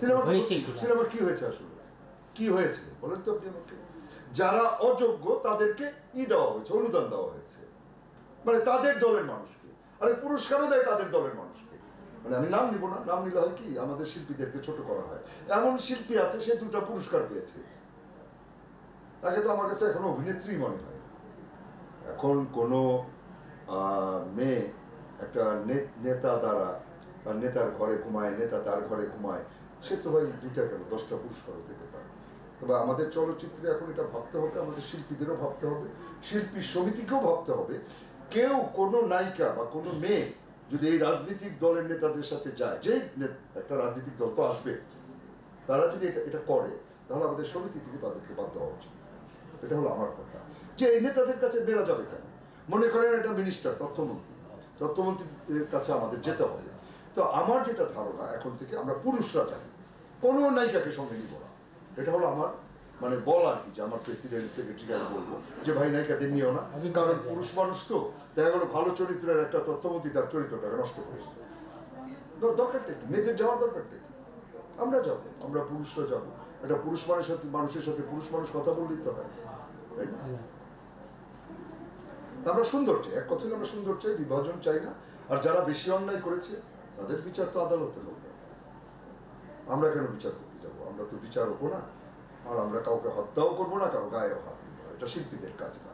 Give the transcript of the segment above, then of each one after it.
Cinema কি হয়েছে আসলে, কি হয়েছে বলেন তো আপনি আমাকে? যারা অযোগ্য তাদেরকে দেওয়া হয়েছে, অনুদান দেওয়া হয়েছে, মানে তাদের দলের মানুষকে, আরে পুরস্কারও দেয় তাদের দলের মানুষকে। মানে আমি নাম নিব না, নাম নিলে হয় কি আমাদের শিল্পীদেরকে ছোট করা হয়। এমন শিল্পী আছে সে 2টা পুরস্কার পেয়েছে, তাকে তো আমার কাছে এখনো অভিনেত্রী মনে হয়। এখন কোনো মেয়ে একটা নেতা দ্বারা, তার নেতার ঘরে ঘুমায়, নেতা তার ঘরে ঘুমায়, সে তো ভাই 2টা কেন 10টা পুরস্কারও পেতে পারে। তবে আমাদের চলচ্চিত্রে এখন এটা ভাবতে হবে, আমাদের শিল্পীদেরও ভাবতে হবে, শিল্পী সমিতিকেও ভাবতে হবে, কেউ কোনো নায়িকা বা কোনো মেয়ে যদি এই রাজনৈতিক দলের নেতাদের সাথে যায়, যে একটা রাজনৈতিক দল তো আসবে, তারা যদি এটা করে তাহলে আমাদের সমিতি থেকে তাদেরকে বাদ দেওয়া উচিত। এটা হলো আমার কথা। যে এই নেতাদের কাছে বেড়া যাবে কেন? মনে করেন একটা মিনিস্টার, তথ্যমন্ত্রীর কাছে আমাদের যেতে হবে। তো আমার যেটা ধারণা, এখন থেকে আমরা পুরুষরা যাই, কোনো নায়িকাকে সঙ্গে নিব না। এটা হলো আমার মানে বলার কি, যে আমার প্রেসিডেন্ট সেক্রেটারিকে আমি বলবো যে ভাই নায়িকাদের নিও না, কারণ পুরুষ মানুষ তো দেখা গেলো ভালো চরিত্রের একটা তথ্যমন্ত্রী তার চরিত্রটাকে নষ্ট করে। দরকারটা কি? মেয়েদের যাওয়ার দরকারটা কি? আমরা যাবো, আমরা পুরুষরা যাবো। একটা পুরুষ মানুষের সাথে পুরুষ মানুষ কথা বললেই তো হয়, তাই না? আমরা সুন্দর চাই, এক কথায় আমরা সুন্দর চাই, বিভাজন চাই না। আর যারা বেশি অন্যায় করেছে তাদের বিচার তো আদালতে হবে, আমরা কেন বিচার করতে যাবো? আমরা তো বিচারকও না, আর আমরা কাউকে হত্যাও করবো না, কারো গায়েও হাত দেবো না, এটা শিল্পীদের কাজ না।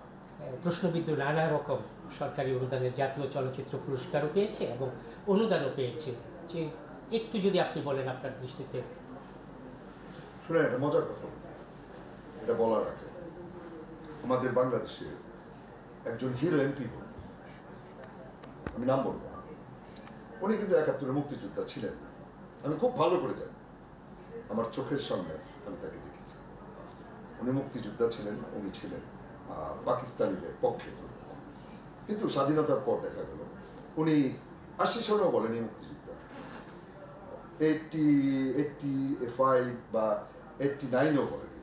প্রশ্নবিদ্ধ নানা রকম সরকারি অনুদানের জাতীয় চলচ্চিত্র পুরস্কারও পেয়েছে এবং অনুদানও পেয়েছে, যে একটু যদি আপনি বলেন আপনার দৃষ্টিতে। শুনে একটা মজার কথা বলি, এটা বলার আগে আমাদের বাংলাদেশের একজন হিরো এমপি হল, আমি নাম বলবো না, উনি কিন্তু 71-এর মুক্তিযোদ্ধা ছিলেন। আমি খুব ভালো করে জানি, আমার চোখের সামনে আমি তাকে দেখেছি। উনি মুক্তিযোদ্ধা ছিলেন না, উনি ছিলেন পাকিস্তানিদের পক্ষে। কিন্তু স্বাধীনতার পর দেখা গেল উনি 80 সালেও বলেনি মুক্তিযোদ্ধা, 85 বা 89ও বলেনি।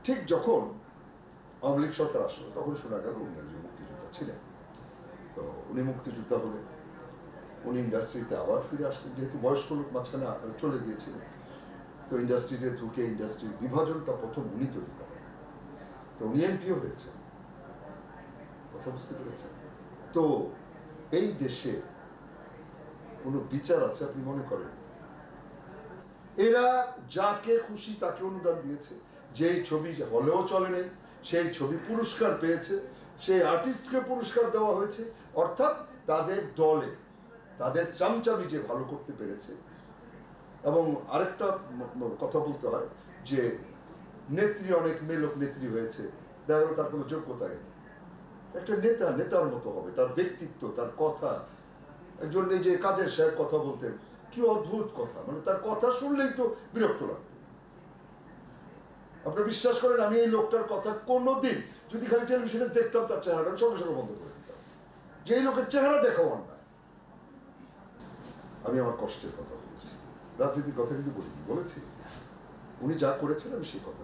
ঠিক যখন আওয়ামী লীগ সরকার আসলো তখন শোনা গেল উনি একজন মুক্তিযোদ্ধা ছিলেন। তো উনি মুক্তিযোদ্ধা হলেন, উনি ইন্ডাস্ট্রিতে আবার ফিরে আসলেন, যেহেতু বয়স্ক লোক মাঝখানে চলে গিয়েছিলেন। তো ইন্ডাস্ট্রিতে ঢুকে ইন্ডাস্ট্রির বিভাজনটা প্রথম উনি তৈরি করেন। তো উনি এমপিও হয়েছেন, কথা বুঝতে পেরেছেন? তো এই দেশে কোনো বিচার আছে আপনি মনে করেন? এরা যাকে খুশি তাকে অনুদান দিয়েছে, যেই ছবি হলেও চলে নেই সেই ছবি পুরস্কার পেয়েছে, সেই আর্টিস্টকে পুরস্কার দেওয়া হয়েছে। অর্থাৎ তাদের দলে তাদের চামচামি যে ভালো করতে পেরেছে। এবং আরেকটা কথা বলতে হয় যে নেত্রী, অনেক মেয়ে লোক নেত্রী হয়েছে, দেখা গেল তার কোনো যোগ্যতাই নেই। একটা নেতা নেতার মতো হবে, তার ব্যক্তিত্ব, তার কথা। একজন এই যে কাদের সাহেব কথা বলতেন, কি অদ্ভুত কথা, মানে তার কথা শুনলেই তো বিরক্ত লাগতো। আপনারা বিশ্বাস করেন আমি এই লোকটার কথা কোনোদিন যদি খালি টেলিভিশনে দেখতাম, তার চেহারাটা আমি সঙ্গে সঙ্গে বন্ধ করে দিতাম, যে এই লোকের চেহারা দেখাও অন্যায়। আমি আমার কষ্টের কথা বলেছি, রাজনীতির কথা কিন্তু বলিনি, বলেছি উনি যা করেছেন আমি সেই কথা।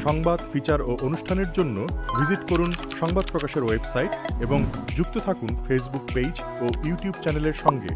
সংবাদ, ফিচার ও অনুষ্ঠানের জন্য ভিজিট করুন সংবাদ প্রকাশের ওয়েবসাইট এবং যুক্ত থাকুন ফেসবুক পেজ ও ইউটিউব চ্যানেলের সঙ্গে।